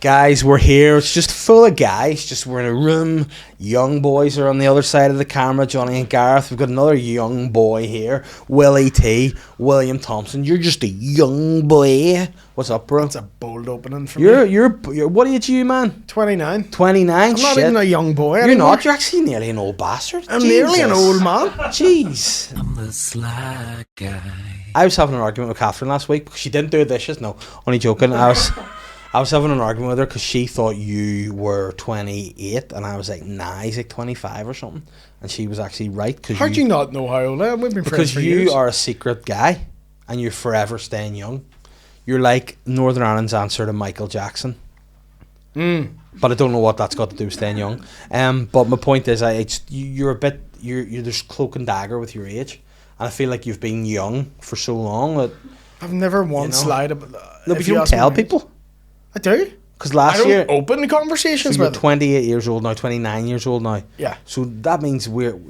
Guys, we're here. It's just full of guys. Just we're in a room. Young boys are on the other side of the camera. Johnny and Gareth. We've got another young boy here. Willy T. William Thompson. You're just a young boy. What's up, bro? That's a bold opening for me. You're what age are you, man? 29. 29. I'm not even a young boy You're anymore. not. You're actually nearly an old bastard. I'm nearly an old man. Jeez. I'm the sly guy. I was having an argument with Catherine last week because she didn't do dishes. No, only joking. I was having an argument with her because she thought you were 28 and I was like, nah, he's like 25 or something. And she was actually right. How'd you not know how old I am? We've been friends for years. Because you are a secret guy and you're forever staying young. You're like Northern Ireland's answer to Michael Jackson. But I don't know what that's got to do with staying young. But my point is, you're there's cloak and dagger with your age. And I feel like you've been young for so long that... I've never once lied about that. No, but you don't tell people. I do. Because last year... I don't open the conversations so you're with them. 28 years old now, 29 years old now. Yeah. So that means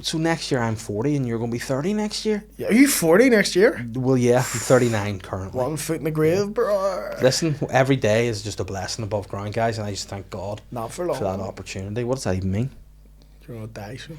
so next year I'm 40 and you're going to be 30 next year? Yeah, are you 40 next year? Well, yeah, I'm 39 currently. 1 foot in the grave, bro. Listen, every day is just a blessing above ground, guys, and I just thank God Not for long. for that opportunity. What does that even mean? You're going to die soon.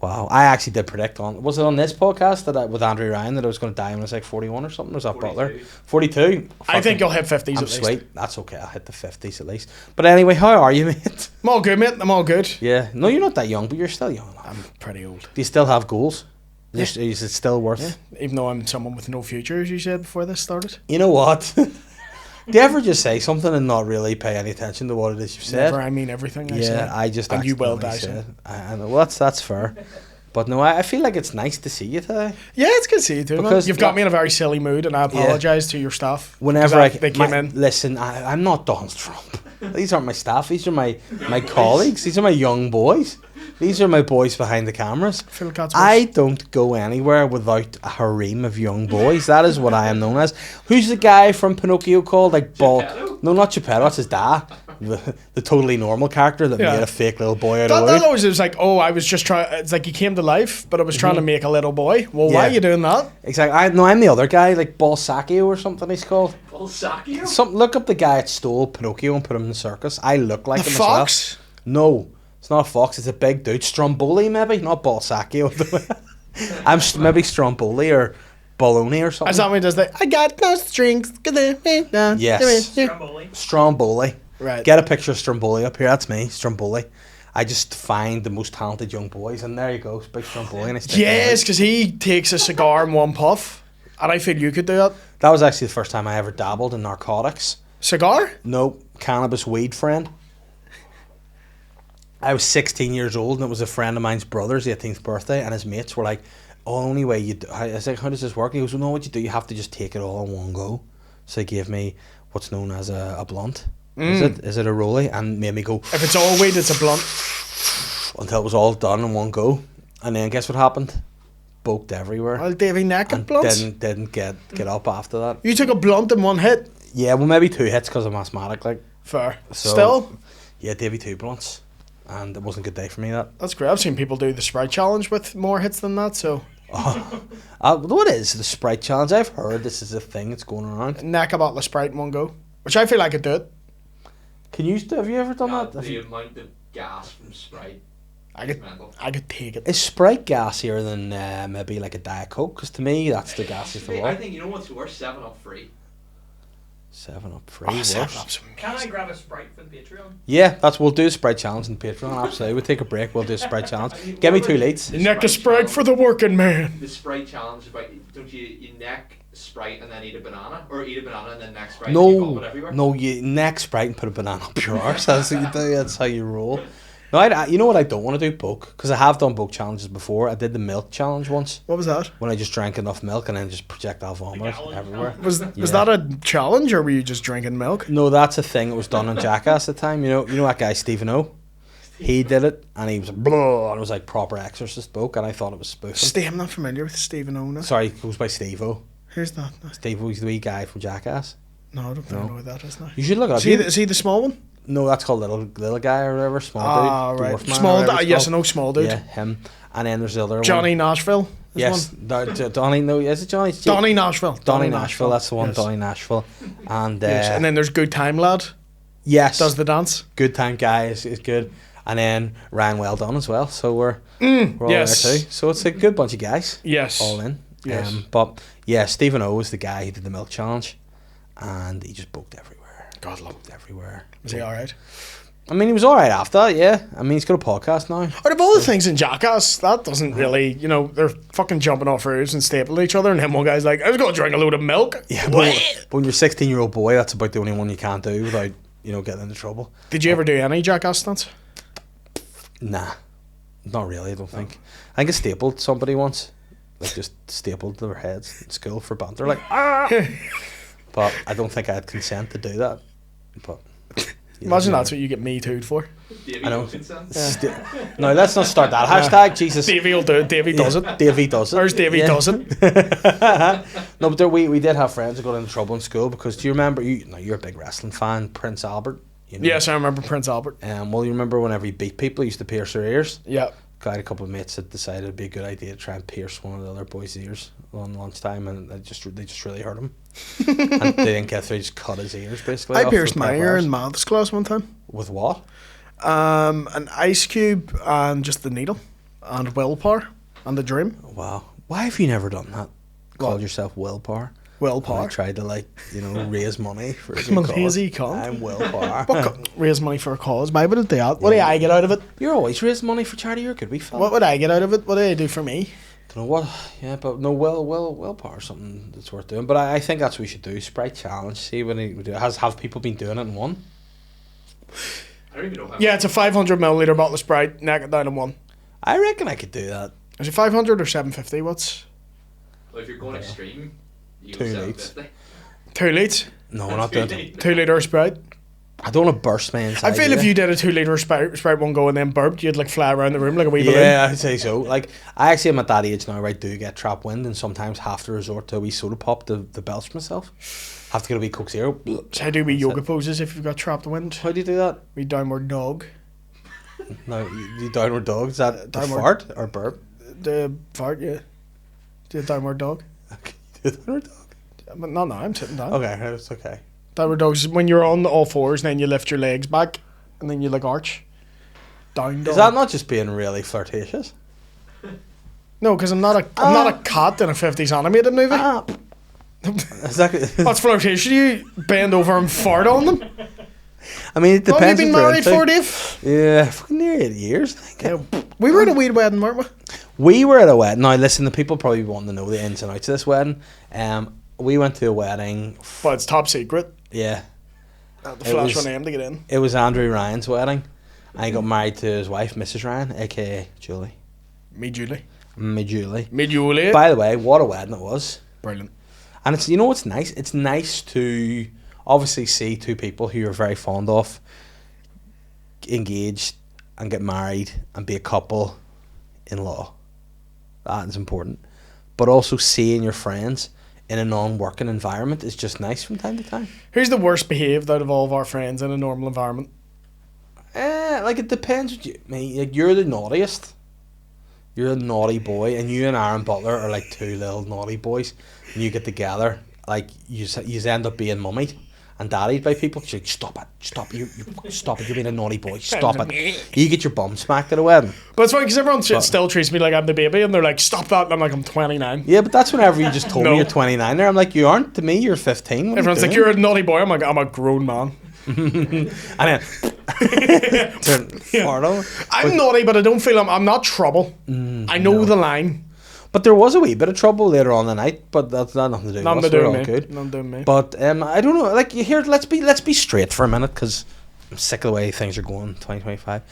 Wow, I actually did predict was it on this podcast with Andrew Ryan that I was going to die when I was like 41 or something? Or was that 42. Butler? 42. I think you'll hit 50s I'm at least. sweet. That's okay. I'll hit the 50s at least. But anyway, how are you, mate? I'm all good, mate. I'm all good. Yeah. No, you're not that young, but you're still young enough. I'm pretty old. Do you still have goals? Yeah. Is it still worth? Yeah. Even though I'm someone with no future, as you said before this started. You know what? Do you ever just say something and not really pay any attention to what it is you've said? Never, I mean everything I said. Yeah, I just And you will die accidentally soon. said. I know. Well, that's fair. But no, I feel like it's nice to see you today. Yeah, it's good to see you too, man. Because You've got me in a very silly mood, and I apologise to your staff. Whenever they came in. Listen, I'm not Donald Trump. These aren't my staff. These are my colleagues. These are my young boys. These are my boys behind the cameras. Phil Cotsworth. I don't go anywhere without a harem of young boys. That is what I am known as. Who's the guy from Pinocchio called? Like Geppetto? No, not Geppetto. That's his dad. The totally normal character that made a fake little boy out of That wood. always was like, oh, I was just trying. It's like he came to life, but I was trying to make a little boy. Well, why Yeah. are you doing that? Exactly. I'm the other guy, like Balsacchio or something he's called. Balsacchio? Look up the guy that stole Pinocchio and put him in the circus. I look like The him fox? as well. No, it's not a fox. It's a big dude. Stromboli, maybe? Not Balsacchio. I'm maybe Stromboli or Bologna or something. As that one does that. I got no strings. Yes. Stromboli. Stromboli. Right. Get a picture of Stromboli up here. That's me, Stromboli. I just find the most talented young boys, and there you go, big Stromboli. And I stick Yes, it because he takes a cigar in one puff, and I feel you could do that. out. That was actually the first time I ever dabbled in narcotics. Cigar? No, cannabis weed friend. I was 16 years old, and it was a friend of mine's brother's 18th birthday, and his mates were like, oh, only way you do. I was like, how does this work? And he goes, well, no, what you do, you have to just take it all in one go. So he gave me what's known as a blunt. Is it a rollie? And made me go If it's all weed, it's a blunt. until it was all done in one go. And then guess what happened? Boked everywhere. Well, Davy Neck And at blunts. didn't get up after that. You took a blunt in one hit. Yeah, well, maybe 2 hits because I'm asthmatic. Like, Fair. So- Still, yeah, Davy 2 blunts. And it wasn't a good day for me, that. that's great. I've seen people do the Sprite challenge with more hits than that, so. What is the Sprite challenge? I've heard this is a thing that's going around. Neck a bottle of Sprite in one go. Which I feel I could do it. Have you ever done that? The amount of gas from Sprite. I could, Mental. I could take it. Is Sprite gassier than maybe like a Diet Coke? Because to me, that's the gassiest of I all. think, you know what's worse? 7-Up free. 7-Up free. Oh, worse. 7-Up's Can I amazing. grab a Sprite for the Patreon? Yeah, we'll do a Sprite challenge on Patreon. Absolutely, we'll take a break. We'll do a Sprite challenge. Give me 2 litres. Neck a Sprite for the working man. The Sprite challenge, about don't you neck Sprite and then eat a banana? Or eat a banana and then neck Sprite and you vomit everywhere? No, you neck Sprite and put a banana up your arse. That's what you do. That's how you roll. No, you know what I don't want to do? Boke. Because I have done boke challenges before. I did the milk challenge once. What was that? When I just drank enough milk and then just projectile vomit gallon everywhere. Was Yeah. that a challenge, or were you just drinking milk? No, that's a thing that was done on Jackass at the time. You know that guy Stephen O? He did it and he was like, blah, and it was like proper exorcist boke, and I thought it was spoofing. Steve, I'm not familiar with Stephen O. Sorry, it goes by Steve-O. Who's that? Steve-O's the wee guy from Jackass. No, I don't know who that is now. You should look it up. Is he the small one? No, that's called little guy or whatever, small Ah, dude. right. Dwarf man or Small whatever dude. it's Yes, I called. know small dude. Yeah, him. And then there's the other Johnny one. Nashville. is Yes, one. Donny. No, is it Johnny? Donny Nashville. Donny Nashville. That's the one. Yes. Donny Nashville. And Yes. And then there's Good Time Lad. Yes. does the dance. Good Time Guy is good. And then Ryan Well Done as well. So we're all yes. there too. So it's a good bunch of guys. Yes. All in. Yes. But yeah, Stephen O was the guy who did the milk challenge. And he just booked everywhere. God love. Booked everywhere. Was he alright? I mean, he was alright after that, yeah. I mean, he's got a podcast now. Out of all the things in Jackass, that doesn't really, you know, they're fucking jumping off roofs and stapling each other, and then one guy's like, I was going to drink a load of milk. Yeah, but when you're a 16-year-old boy, that's about the only one you can't do without, you know, getting into trouble. Did you ever do any Jackass stunts? Nah, not really, I don't think. I think I stapled somebody once. Like, just stapled their heads in school for banter. Like, ah! But I don't think I had consent to do that. But Imagine that's what you get Me Too'd for. Davey I know. Wilkinson. No, let's not start that hashtag. Jesus. Davey will do it. Davey does it. Davey does it. There's Davey does it. No, but we did have friends who got into trouble in school because do you remember you're a big wrestling fan, Prince Albert? You know? Yes, I remember Prince Albert. Well, you remember whenever he beat people, he used to pierce their ears. Yeah. I had a couple of mates that decided it'd be a good idea to try and pierce one of the other boys' ears on lunchtime, and they just really hurt him. And they didn't get through; just cut his ears basically. I off pierced with my prep ear wires. in maths class one time. With what? An ice cube and just the needle and willpower and the dream. Wow! Why have you never done that? Called yourself Willpower? Willpower. I tried to raise money for a I'm a good lazy cause. cunt. I'm Willpower. Raise money for a cause. Why would I do that? What do I get out of it? You're always raising money for charity. You're a good wee fella. What would I get out of it? What do I do for me? Don't know what. Yeah, but no, willpower is something that's worth doing. But I think that's what we should do. Sprite challenge. See when he do. Have people been doing it and won? I don't even know how. Yeah, it's a 500 milliliter bottle of Sprite. Neck it down in one. I reckon I could do that. Is it 500 or 750? What's Well, if you're going extreme, you 2 go litres. 750. 2 litres? No, we're not doing it. 2 litre Sprite. I don't want to burst my inside. I feel if you did a 2 litre Sprite one go and then burped, you'd like fly around the room like a wee balloon. Yeah, I'd say so. Like, I actually am at that age now where I do get trap wind and sometimes have to resort to a wee soda pop to belch myself. Have to get a wee Coke Zero. So how do we yoga poses if you've got trapped wind? How do you do that? We downward dog. No, you downward dog. Is that the Downward. fart or burp? The fart, yeah. The downward dog. Downward dog? But no, I'm sitting down. Okay, it's okay. Downward dog is when you're on all fours and then you lift your legs back and then you like arch. Down dog. Is that not just being really flirtatious? No, because I'm not a cat in a 50s animated movie. Exactly. What's flirtation? You bend over and fart on them? I mean, it How long have depends. you been what they're married into. for, Dave? Yeah, fucking near 8 years. I think. Yeah. We were at a weed wedding, weren't we? We were at a wedding. Now, listen, the people probably want to know the ins and outs of this wedding. We went to a wedding. But it's top secret. Yeah, The It flash was- one name to get in. it was Andrew Ryan's wedding. I got married to his wife, Mrs. Ryan, aka Julie. Me, Julie. Me Julie. Me, Julie. By the way, what a wedding it was. Brilliant. And it's, you know what's nice? It's nice to obviously see two people who you're very fond of engaged and get married and be a couple in law. That is important. But also seeing your friends in a non-working environment is just nice from time to time. Who's the worst behaved out of all of our friends in a normal environment? Like it depends what you mean. Like you're the naughtiest. You're a naughty boy, and you and Aaron Butler are like two little naughty boys. And you get together, like you end up being mummied and daddied by people. She's like, stop it, you stop it. You're being a naughty boy. Stop it. You get your bum smacked at a wedding. But it's funny because everyone still treats me like I'm the baby, and they're like, "Stop that!" And I'm like, "I'm 29." Yeah, but that's whenever you just told No. me you're 29 there. I'm like, you aren't. To me, you're 15. What Everyone's are like, you "You're a naughty boy." I'm like, "I'm a grown man." doing? And then turn fart on. I'm naughty, but I don't feel I'm not trouble. I know the line. But there was a wee bit of trouble later on the night, but that's not nothing to do with Nothing us. to We're do all with me. good. Nothing to do with me. But I don't know. Like you hear, let's be straight for a minute because I'm sick of the way things are going. 2025.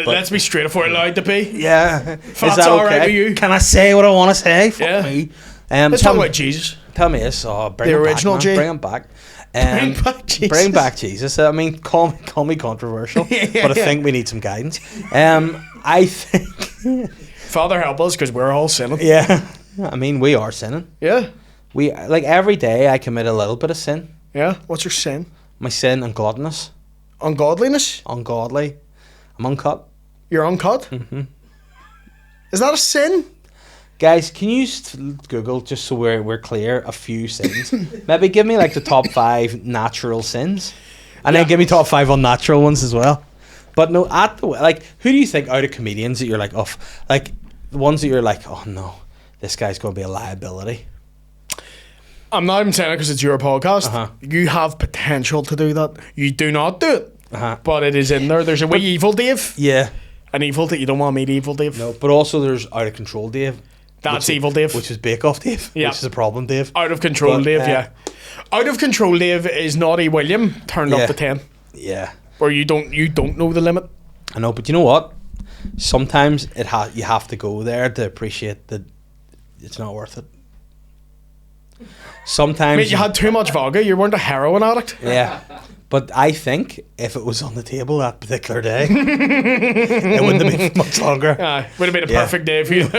Let's be straight if we're allowed to be. Yeah, is that's that all okay? right with you. Can I say what I want to say? Fuck Yeah. me. Let's tell talk me- about Jesus. Tell me this. Oh, bring The him original back, G. man. Bring him back. Bring back Jesus. Bring back Jesus. I mean, call me controversial, but I think we need some guidance. I think, Father, help us because we're all sinning. yeah. I mean, we are sinning. Yeah. We like every day I commit a little bit of sin. Yeah. What's your sin? My sin, ungodliness, Ungodliness? ungodly. I'm uncut. You're uncut? Mm-hmm. Is that a sin? Guys, can you Google, just so we're clear, a few sins? Maybe give me like the top 5 natural sins. And then give me top 5 unnatural ones as well. But no, like, who do you think out of comedians that you're like, like, the ones that you're like, oh no, this guy's going to be a liability? I'm not even saying it because it's your podcast. Uh-huh. You have potential to do that. You do not do it. Uh-huh. But it is in there. There's a wee evil Dave. Yeah. An evil that you don't want to meet evil Dave. No, but also there's out of control Dave. That's evil Dave. Which is Bake Off Dave. Yeah. Which is a problem Dave. Out of control But, Dave, yeah. Out of control Dave is Naughty William turned Yeah. up to 10. Yeah. Where you don't know the limit. I know, but you know what? Sometimes you have to go there to appreciate that it's not worth it. Sometimes Mate, you had too much vodka. You weren't a heroin addict. Yeah. But I think if it was on the table that particular day, it wouldn't have been much longer. Would have been a Yeah. perfect day for you.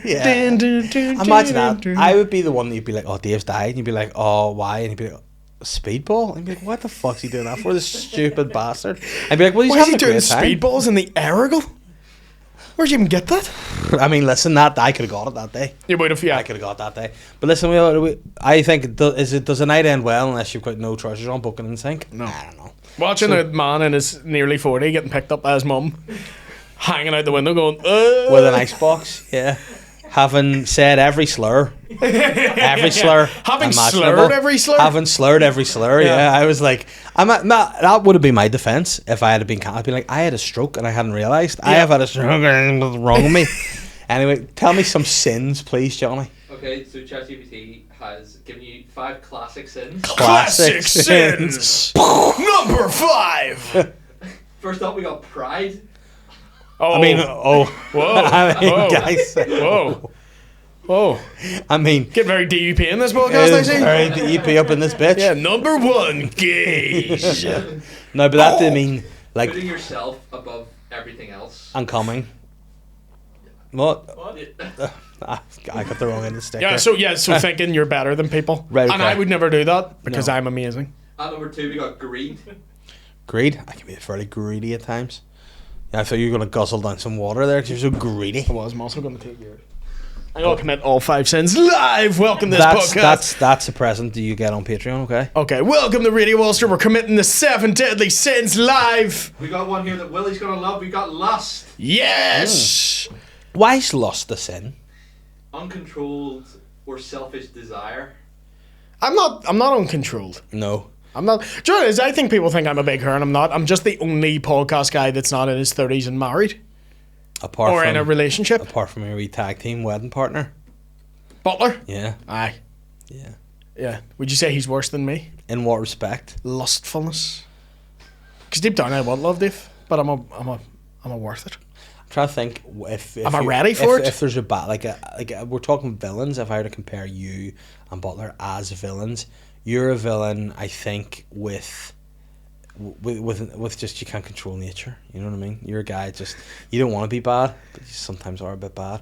Yeah. Imagine that. I would be the one that you'd be like, oh, Dave's died. And you'd be like, oh, why? And he'd be like, speedball? And you'd be like, what the fuck's he doing that for? This stupid bastard. I'd be like, well, he's Why is having he a doing great time. speedballs in the Aragle? Where'd you even get that? I mean, listen, that I could have got it that day. You would have, yeah. I could have got that day. But listen, I think, does a night end well unless you've got no trousers on, booking in sync? No. I don't know. Watching a man in his nearly 40 getting picked up by his mum, hanging out the window going, With an icebox, yeah. Having said every slur. Every slur. Having imaginable. slurred every slur? Having slurred every slur, yeah. I was like, that would have been my defence if I had been I'd be like, I had a stroke and I hadn't realised. I have had a stroke and what's wrong with me. Anyway, tell me some sins, please, Johnny. Okay, so ChatGPT has given you 5 classic sins. Classic sins! Number 5! First up, we got pride. Oh. I mean, Whoa. I mean, Whoa. guys. Whoa. Whoa. I mean, Get very DUP in this podcast, I see. Alright, the EP up in this bitch. Yeah, number 1, gays. No, but that didn't mean, like, Putting yourself above everything else. I'm coming. What? What? I got the wrong end of the sticker. So thinking you're better than people. Right, And okay. I would never do that because No. I'm amazing. At number 2, we got greed. Greed? I can be fairly greedy at times. Yeah, I thought you were going to guzzle down some water there because you're so greedy. I was. I'm also going to take yours. I'm going to commit all 5 sins live. Welcome to this podcast. That's a present that you get on Patreon, okay? Okay, welcome to Radio Ulster. We're committing the 7 deadly sins live. We got one here that Willy's gonna love. We got lust. Yes. Why is lust a sin? Uncontrolled or selfish desire. I'm not uncontrolled. No. I'm not. Do you know what it is? I think people think I'm a big and I'm not. I'm just the only podcast guy that's not in his 30s and married Apart or from in a relationship. apart from your wee tag team wedding partner. Butler. Yeah. Aye. Yeah. Yeah. Would you say he's worse than me? In what respect? Lustfulness. Because deep down I want love, Dave, but I'm a worth it. I'm trying to think if Am I ready for it? If there's a we're talking villains. If I were to compare you and Butler as villains, you're a villain. I think with just you can't control nature. You know what I mean? You're a guy just you don't want to be bad, but you sometimes are a bit bad.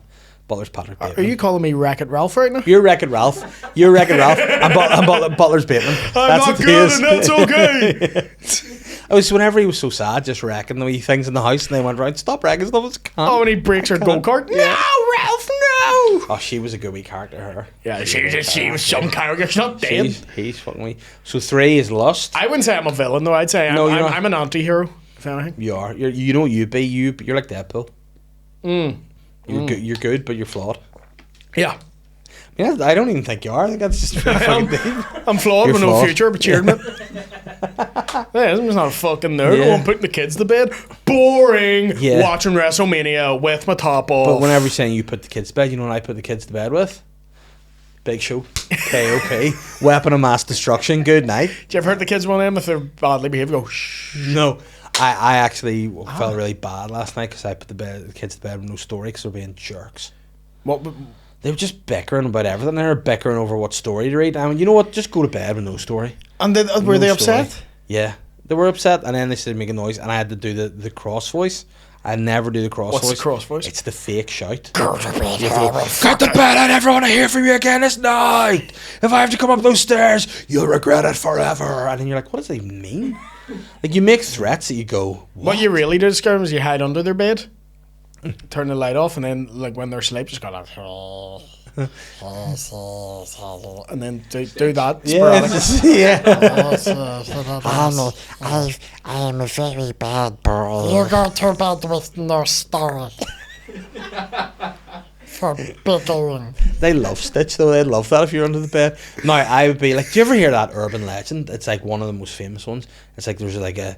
Butler's Patrick Bateman. Are you calling me Wreck-It Ralph right now? You're Wreck-It Ralph. You're Wreck-It Ralph. And Butler's Bateman. I'm not what he good, is. and that's okay. It was whenever he was so sad, just wrecking the wee things in the house, and they went round, stop wrecking stuff, it's can't. Oh, and he breaks her go-kart. Yeah. No, Ralph, no. Oh, she was a good wee character, her. Yeah, she was some character. She's not dead. He's fucking wee. So 3 is Lust. I wouldn't say I'm a villain, though. I'd say No, you're not. I'm an anti-hero, if anything. You are. You know what you'd be. You're like Deadpool. You're good, but you're flawed. Yeah. Yeah, I don't even think you are. I think that's just really fucking deep. I'm flawed You're with no flawed. future, but cheered me. Yeah, I'm just not a fucking nerd. Yeah. I'm putting the kids to bed. Boring. Yeah. Watching WrestleMania with my top off. But whenever you're saying you put the kids to bed, you know what I put the kids to bed with? Big Show. KOP. Weapon of Mass Destruction. Good night. Do you ever hurt the kids one of them if they're badly behaved? Go, shh. No. I actually felt really bad last night because I put the kids to bed with no story because they were being jerks. What? They were just bickering about everything. They were bickering over what story to read. I mean, you know what? Just go to bed with no story. And were No they story. upset? Yeah. They were upset, and then they started making noise, and I had to do the cross voice. I never do the cross What's voice. the cross voice? It's the fake shout. Go to bed. Get to bed. I never want to hear from you again this night. If I have to come up those stairs, you'll regret it forever. And then you're like, what does that even mean? Like, you make threats that you go, What you really do, Skirm, is you hide under their bed, turn the light off, and then, like, when they're asleep, just go like, oh. and then do that. Yeah, sporadically. I am a very bad boy. You go to bed with no story. For bickering. they love Stitch though. They'd love that if you're under the bed. Now I would be like, do you ever hear that urban legend? It's like one of the most famous ones. It's like there's like they're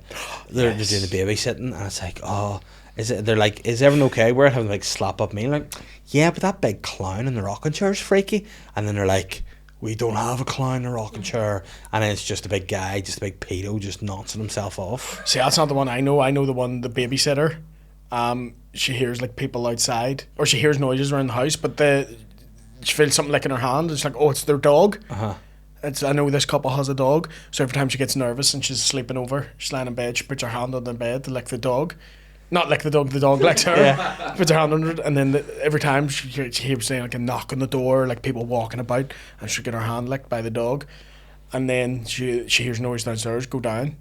doing the babysitting, and it's like, oh, is it? They're like, is everyone okay? We're having like slap up me, like, yeah, but that big clown in the rocking chair is freaky. And then they're like, we don't have a clown in a rocking chair, and then it's just a big guy, just a big pedo, just nonching himself off. See, that's not the one I know. I know the one, the babysitter. She hears like people outside, or she hears noises around the house, but she feels something licking her hand. It's like, oh, it's their dog. I know this couple has a dog, so every time she gets nervous and she's sleeping over, she's lying in bed, she puts her hand on the bed to lick the dog. Not lick the dog licks her. Yeah. Puts her hand under it, and then every time she hears saying like a knock on the door, like people walking about, and she'll get her hand licked by the dog. And then she hears noise downstairs, go down,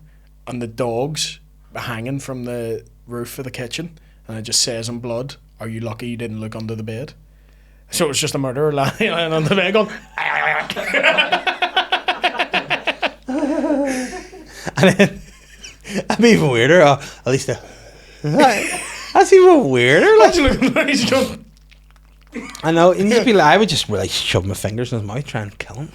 and the dog's hanging from the roof of the kitchen, and it just says in blood, "Are you lucky you didn't look under the bed?" So it's just a murderer lying on the bed going And then I'm even weirder. At least that's even weirder. Like, I know. And you'd be like, I would just really shove my fingers in his mouth, try and kill him.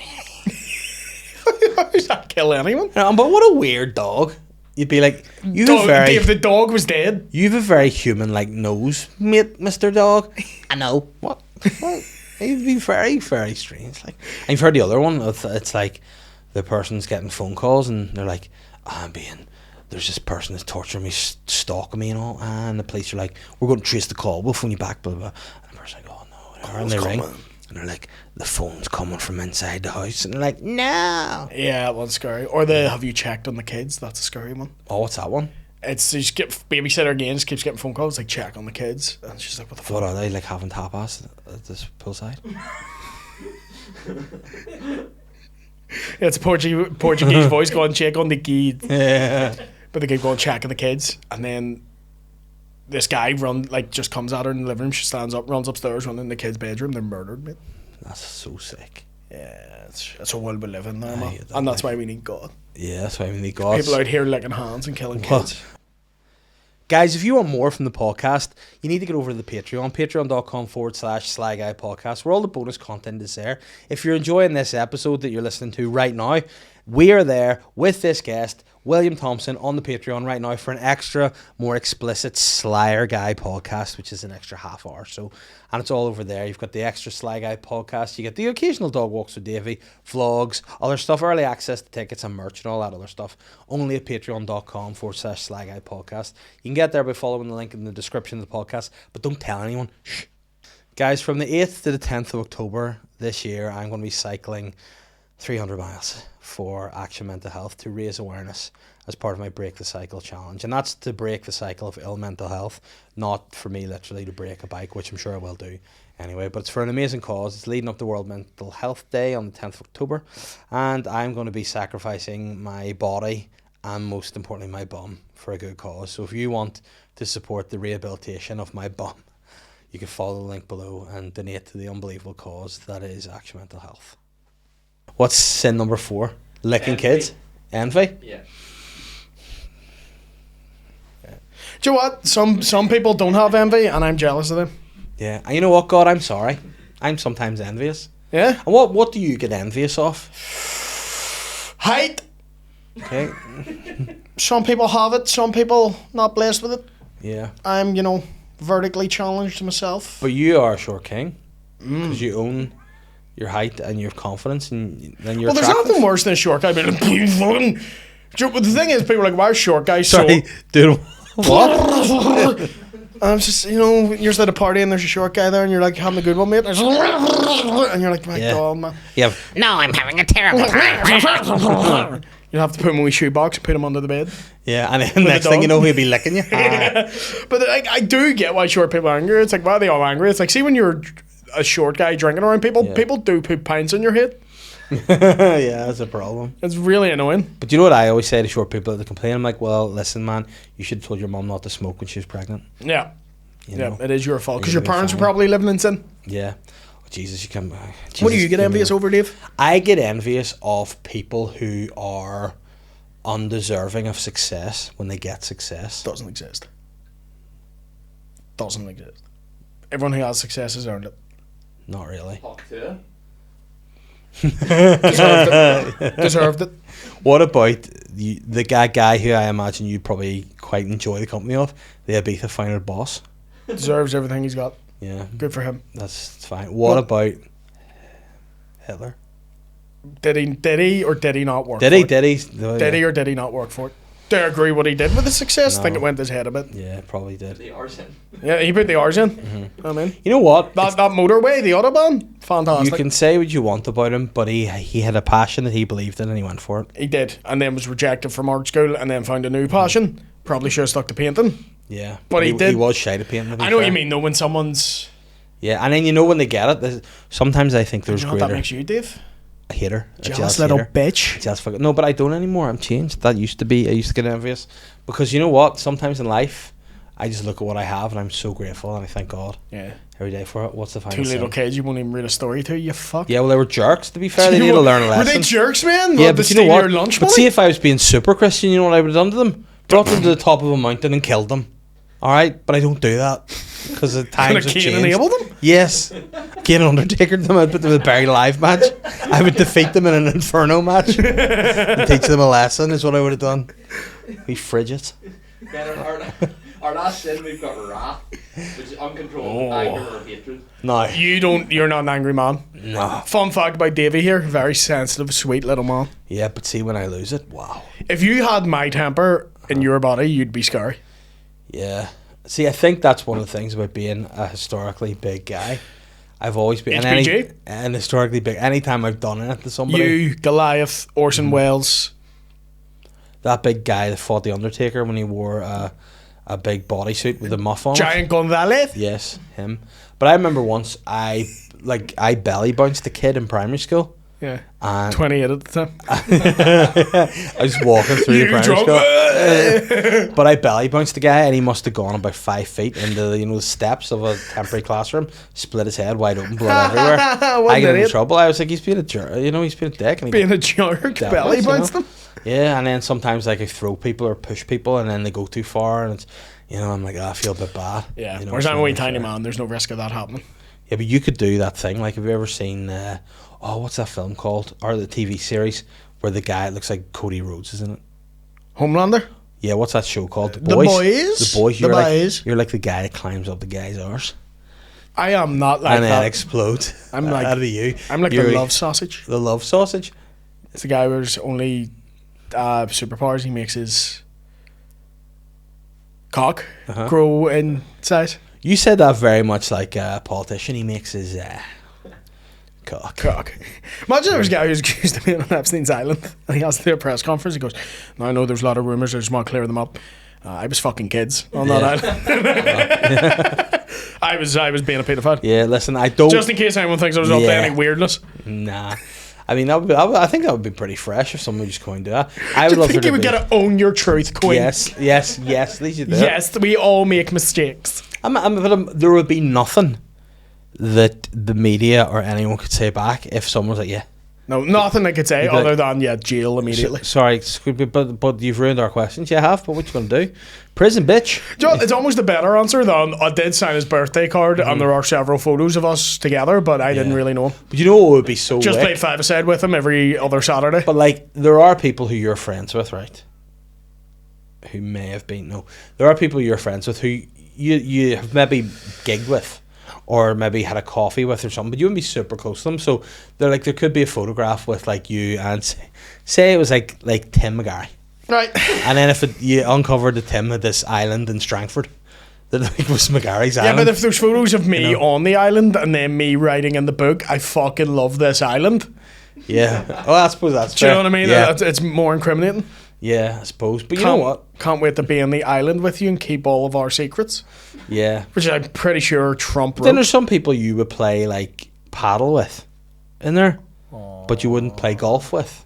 How does that kill anyone? But what a weird dog. You'd be like, If the dog was dead. You've a very human-like nose, mate, Mr. Dog. I know. What? It'd be very, very strange. Like, and you've heard the other one. It's like the person's getting phone calls and they're like, there's this person that's torturing me, stalking me and all. And the police are like, we're going to trace the call. We'll phone you back, blah, blah, blah. And the person's like, oh, no, whatever. And they ring. And they're like, the phone's coming from inside the house. And they're like, no. Yeah, that one's scary. Or the have you checked on the kids? That's a scary one. Oh, what's that one? It's you just get babysitter again, just keeps getting phone calls like check on the kids, and she's like, what the fuck? What are they, like having tapas at this poolside? Yeah, it's a Portuguese voice going check on the kids. Yeah. But they keep going check on the kids, and then this guy just comes at her in the living room. She stands up, runs upstairs, runs in the kid's bedroom. They're murdered, mate. That's so sick. Yeah, it's a world we live in now, man. And that's why we need God. Yeah, that's why we need God. People out here licking hands and killing kids. Guys, if you want more from the podcast, you need to get over to the Patreon, patreon.com/Sly Guy Podcast, where all the bonus content is there. If you're enjoying this episode that you're listening to right now, we are there with this guest, William Thompson, on the Patreon right now for an extra, more explicit Slyer Guy podcast, which is an extra half hour. So, and it's all over there. You've got the extra Sly Guy podcast. You get the occasional dog walks with Davey, vlogs, other stuff, early access to tickets and merch and all that other stuff. Only at patreon.com/Sly Guy Podcast. You can get there by following the link in the description of the podcast, but don't tell anyone. Shh. Guys, from the 8th to the 10th of October this year, I'm going to be cycling 300 miles for Action Mental Health to raise awareness as part of my Break the Cycle challenge. And that's to break the cycle of ill mental health, not for me literally to break a bike, which I'm sure I will do anyway, but it's for an amazing cause. It's leading up to World Mental Health Day on the 10th of October, and I'm going to be sacrificing my body and most importantly my bum for a good cause. So if you want to support the rehabilitation of my bum, you can follow the link below and donate to the unbelievable cause that is Action Mental Health. What's sin number 4? Licking kids? Envy? Yeah. Do you know what? Some people don't have envy, and I'm jealous of them. Yeah. And you know what, God? I'm sorry. I'm sometimes envious. Yeah? And what do you get envious of? Height. Okay. Some people have it, some people not blessed with it. Yeah. I'm, vertically challenged myself. But you are a short king. Because you own your height and your confidence, and then you're there's attractive. nothing worse than a short guy being like, but the thing is, people are like, why are short guys Sorry, dude. What? And I'm just, you're at a party and there's a short guy there and you're like having a good one, mate. And you're like, my God, man. Yeah. No, I'm having a terrible time. You'll have to put him in a wee shoebox and put him under the bed. Yeah, and then next thing you know, he'll be licking you. But I do get why short people are angry. It's like, why are they all angry? It's like, see, when you're a short guy drinking around people, people do put pints on your head. Yeah, that's a problem. It's really annoying. But you know what I always say to short people that complain? I'm like, well, listen, man, you should have told your mum not to smoke when she was pregnant. Yeah. You know? It is your fault. Because You're your gonna be parents were fine. probably living in sin. Yeah. Jesus, you can. What do you get envious over, Dave? I get envious of people who are undeserving of success when they get success. Doesn't exist. Doesn't exist. Everyone who has success has earned it. Not really. Talk to. Deserved it. What about the guy who I imagine you probably quite enjoy the company of, the Ibiza final boss? Deserves everything he's got. Yeah, Good for him. that's fine. What about Hitler? Did he or did he not work? Did for he? it? Did he? No, Did yeah. he or did he not work for it? Do I agree what he did with the success? I think No. it went his head a bit. Yeah, probably did. The arson. Yeah, he put the R's in. I mean, You know what? that motorway, the Autobahn, fantastic. You can say what you want about him, but he had a passion that he believed in and he went for it. He did, and then was rejected from art school, and then found a new passion. Probably should have stuck to painting. Yeah, But he did. He was shy to paint. to be I know what fair. you mean, though. When someone's, Yeah, and then you know when they get it. Sometimes I think there's you know what that greater makes you, Dave? a hater, a Jealous little hater. bitch. Just fuck it. No, but I don't anymore. I'm changed. That used to be. I used to get envious because you know what? Sometimes in life, I just look at what I have and I'm so grateful and I thank God Yeah. every day for it. What's the final Two little sin? kids you won't even read a story to. You fuck. Yeah, well, they were jerks. To be fair, they need to learn a Were they lesson. jerks, man? Yeah, What, but to you know steal what? your lunch But money? see, if I was being super Christian, you know what I would have done to them? Brought them to the top of a mountain and killed them. All right, but I don't do that because the times have Cain changed. enable them? Yes, Kane and Undertaker them. I'd put them in a buried alive match. I would defeat them in an Inferno match. And teach them a lesson is what I would have done. We frigid. Then our last sin, we've got wrath, which is uncontrolled anger or hatred. No, You're not an angry man. no. Fun fact about Davey here, very sensitive, sweet little man. Yeah, but see when I lose it, wow. If you had my temper in your body, you'd be scary. Yeah. See, I think that's one of the things about being a historically big guy. I've always been HBG? and historically big. Anytime I've done it to somebody, You, Goliath, Orson Welles. that big guy that fought the Undertaker when he wore a big bodysuit with a muff on. it. Giant Gonzalez. Yes, him. But I remember once I belly bounced a kid in primary school. Yeah. And 28 at the time. I was walking through the primary school. But I belly bounced the guy and he must have gone about 5 feet into the steps of a temporary classroom, split his head wide open, blood everywhere. What I got an in idiot. trouble. I was like, he's being a jerk, he's being a dick. And he Being a jerk, That belly was, you bounced know. them. Yeah, and then sometimes like I throw people or push people and then they go too far and it's, I'm like, I feel a bit bad. Yeah, You know, whereas it's I'm a not wee really tiny fair. man, there's no risk of that happening. Yeah, but you could do that thing. Like, have you ever seen, what's that film called? Or the TV series where the guy, it looks like Cody Rhodes is in it. Homelander? Yeah, what's that show called? The Boys? The Boys. The Boys. You're like the guy that climbs up the guy's arse I am not like and then that. explodes. I'm like- That'd be you. I'm like You're the love sausage. The love sausage. It's the guy who's only superpowers. He makes his cock grow in size. You said that very much like a politician. He makes his cock. Cock. Imagine there was a guy who's accused of being on Epstein's island and he has to do a press conference. He goes, "Now I know there's a lot of rumours. I just want to clear them up. I was fucking kids on that island. I was being a paedophile. Yeah, listen, I don't. Just in case anyone thinks I was up to Yeah. any weirdness. Nah. I mean, I think that would be pretty fresh if someone would just go and do that. I Do would you love think to you would be- get to own your truth, Queen? Yes, at least you do. Yes, we all make mistakes. There would be nothing that the media or anyone could say back if someone was like, yeah. No, nothing I could say You'd be like- other than, jail immediately. Sorry, but you've ruined our questions. You have, but what you going to do? Prison, bitch. Do you know, it's almost a better answer than I did sign his birthday card and there are several photos of us together, but I didn't Yeah. really know him. But you know what would be so Just wick? played five-a-side with him every other Saturday. But like, there are people who you're friends with, right? Who may have been there are people you're friends with who you have maybe gigged with, or maybe had a coffee with or something, but you wouldn't be super close to them. So they're like, there could be a photograph with like you and say it was like Tim McGarry, Right. and then if you uncovered that Tim had this island in Strangford that like was McGarry's Yeah, island. but if there's photos of me You know. on the island and then me writing in the book, I fucking love this island. Yeah. Well, I suppose that's Do you fair. know what I mean? Yeah. It's more incriminating. Yeah, I suppose. But you know what? Can't wait to be on the island with you and keep all of our secrets. Yeah. Which I'm pretty sure Trump Then wrote. there's some people you would play like paddle with in there, but you wouldn't play golf with.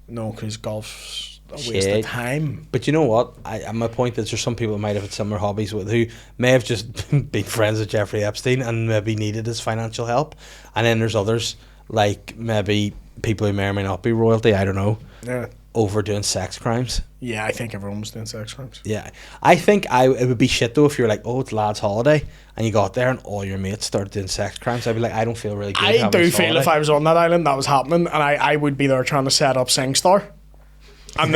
No, because golf's a waste Shit. of time. But you know what? My point is there's some people that might have had similar hobbies with who may have just been friends with Jeffrey Epstein and maybe needed his financial help. And then there's others, like maybe people who may or may not be royalty, I don't know, Yeah. overdoing sex crimes. Yeah, I think everyone was doing sex crimes. Yeah. I think it would be shit though if you're like, oh, it's lads' holiday, and you got there and all your mates started doing sex crimes. I'd be like, I don't feel really good. I having do this feel holiday. if I was on that island, that was happening, and I would be there trying to set up SingStar, and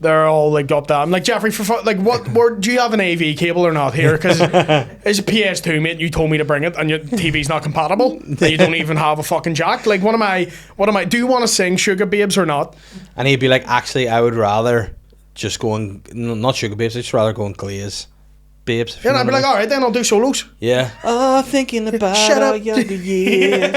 they're all like up there. I'm like, Jeffrey, do you have an AV cable or not here? Because it's a PS2, mate. And you told me to bring it, and your TV's not compatible, and you don't even have a fucking jack. Like, what am I? Do you want to sing Sugar Babes or not? And he'd be like, actually, I would rather just go and not Sugar Babes. I'd just rather go and Glaze Babes. if you Yeah, and know I'd be what I like, all right, then I'll do solos. Yeah. Oh, thinking about Shut our up. younger years.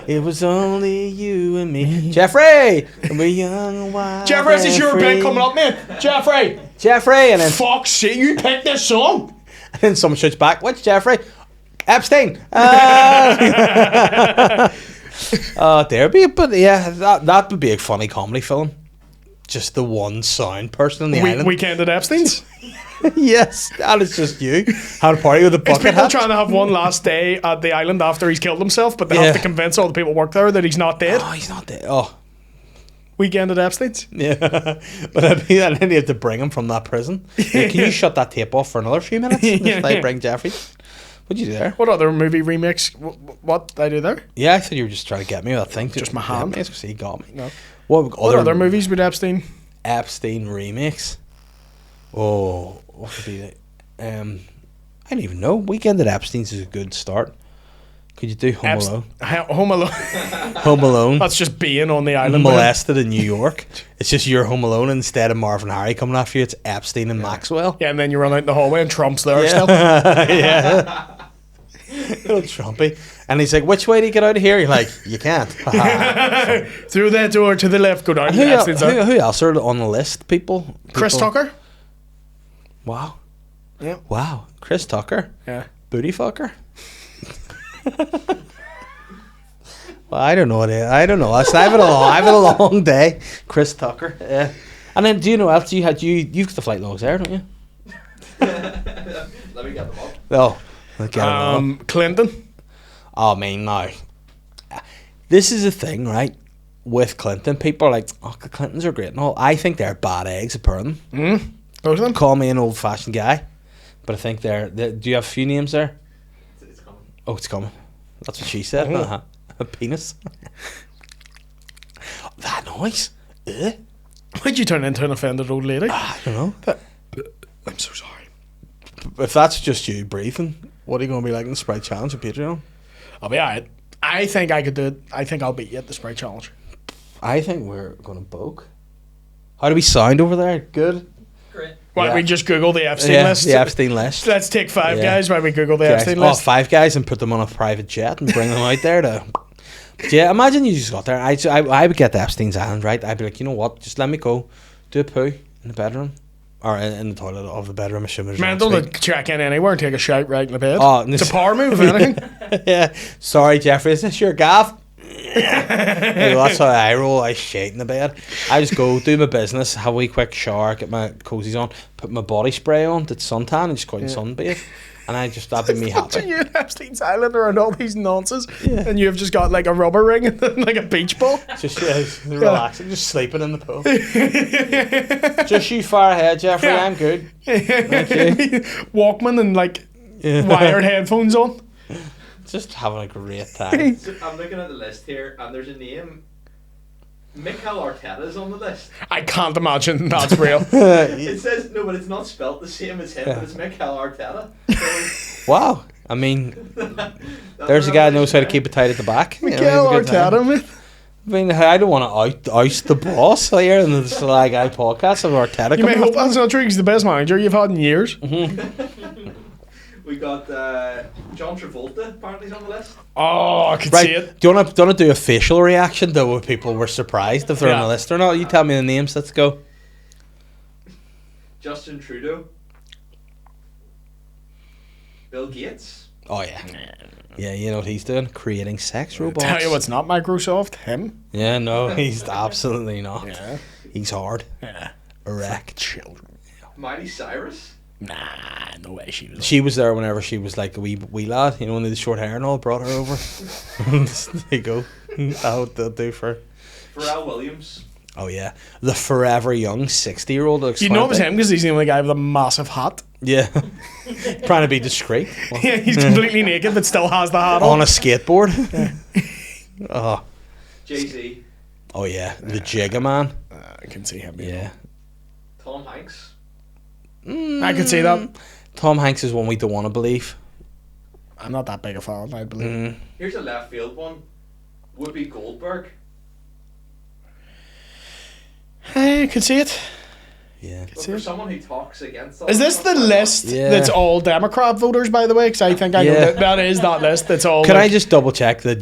It was only you and me. Jeffrey! And we're young and wild. Jeffrey, this is and your free. bit coming up, man. Jeffrey, Jeffrey! And then, fuck's sake, you picked this song. and then someone shoots back, which Jeffrey? Epstein! There be, but yeah, that would be a funny comedy film. Just the one sound person on the island. Weekend at Epstein's. Yes, and it's just you. Had a party with a It's bucket people hat. trying to have one last day at the island after he's killed himself, but they Yeah. have to convince all the people who work there that he's not dead. Oh, he's not dead. Oh, Weekend at Epstein's. yeah. But and then you have to bring him from that prison. Yeah, can you shut that tape off for another few minutes? If I bring Jeffrey. What'd you do there? What other movie remakes? What did I do there? Yeah, I thought you were just trying to get me with that thing. Just my hand. Yeah, he got me. No. What What other movies with Epstein? Epstein remakes? Oh, what could be that? I don't even know. Weekend at Epstein's is a good start. Could you do Home Alone? Home Alone. Home Alone. That's just being on the island. Molested in New York. It's just you're Home Alone instead of Marvin Harry coming after you. It's Epstein and Maxwell. Yeah, and then you run out in the hallway and Trump's there still. Yeah. Little Trumpy. And he's like, which way do you get out of here? You're like, you can't. Through that door to the left, go down. who, Epstein's there. who else are on the list? People? Chris Tucker. Wow. Yeah. Wow. Chris Tucker. Yeah. Booty fucker. Well, I don't know. I've had a long day. Chris Tucker. Yeah. And then, do you know else? You've got the flight logs there, don't you? Let me get them up. Oh. Okay. Clinton. Oh, man, no. This is the thing, right? With Clinton, people are like, oh, the Clintons are great and all. I think they're bad eggs, a pair of them. Both of them. Call me an old-fashioned guy, but I think they're do you have a few names there? It's coming. Oh, it's coming. That's what she said. Uh-huh. A penis. That noise. Why'd you turn into an offended old lady? I don't know. I'm so sorry. If that's just you breathing, what are you going to be like in the Sprite Challenge or Patreon? I'll be alright. I think I could do it. I think I'll beat you at the Sprite Challenge. I think we're going to boke. How do we sound over there? Good? Great. Why don't Yeah. we just Google the Epstein list? the Epstein list. Let's take five Yeah. guys while we Google the Guys. Epstein Oh, list. 5 guys and put them on a private jet and bring them out there to... Yeah, imagine you just got there. I would get the Epstein's Island, right? I'd be like, you know what? Just let me go do a poo in the bedroom. Or in the toilet of the bedroom, assuming there's Mental an to ensuite. check in anywhere and take a shout right in the bed. Oh, it's a power move, if anything. Yeah. Sorry, Jeffrey, is this your gaff? Hey, well, that's how I roll. I shit in the bed. I just go do my business, have a wee quick shower, get my cozies on, put my body spray on, did suntan, and just go out and sunbathe. And that'd be me Imagine happy. you at Epstein's Island around all these nonsense, and you've just got like a rubber ring and then like a beach ball. Just relaxing, just sleeping in the pool. Just you far ahead, Jeffrey. Yeah. I'm good. Thank you. Walkman and like wired headphones on. Just having a great time. So I'm looking at the list here, and there's a name. Mikel Arteta is on the list. I can't imagine that's real. It says no, but it's not spelt the same as him. But it's Mikel Arteta. So Wow. I mean, there's a guy who knows how to keep it tight at the back. You know, Mikel he's a good time. Arteta, man. I mean, I don't want to oust the boss here in the SLY Guy podcast of Arteta. You may coming hope up. that's not true. He's the best manager you've had in years. we got John Travolta apparently is on the list. Oh, I could see Right, it. do you want to do a facial reaction though if people were surprised if they're on Yeah. the list or not? You tell me the names, let's go. Justin Trudeau. Bill Gates. Oh yeah. Yeah, you know what he's doing? Creating sex robots. Tell you what's not Microsoft, him. Yeah, no, he's absolutely not. Yeah. He's hard. Yeah. Erect. Children. Miley Cyrus? Nah, no way she was. She was there whenever she was like a wee lad, you know, when they had the short hair and all, brought her over. There you go. That'll do for her. Pharrell Williams. Oh yeah, the forever young 60-year-old. You know it was him because he's the only guy with a massive hat. Yeah, trying to be discreet. Yeah, he's completely naked but still has the hat On on. a skateboard. Oh, Jay-Z. oh yeah, the Jigga Man. I can see him. Yeah, Tom Hanks. I can see that. Tom Hanks is one we don't want to believe. I'm not that big a fan, I believe. Here's a left field one. Whoopi Goldberg. I can see it. Yeah. But for someone who talks against Is this the list Yeah. that's all Democrat voters, by the way? Because I think I know Yeah. that is that list that's all. Can like, I just double check that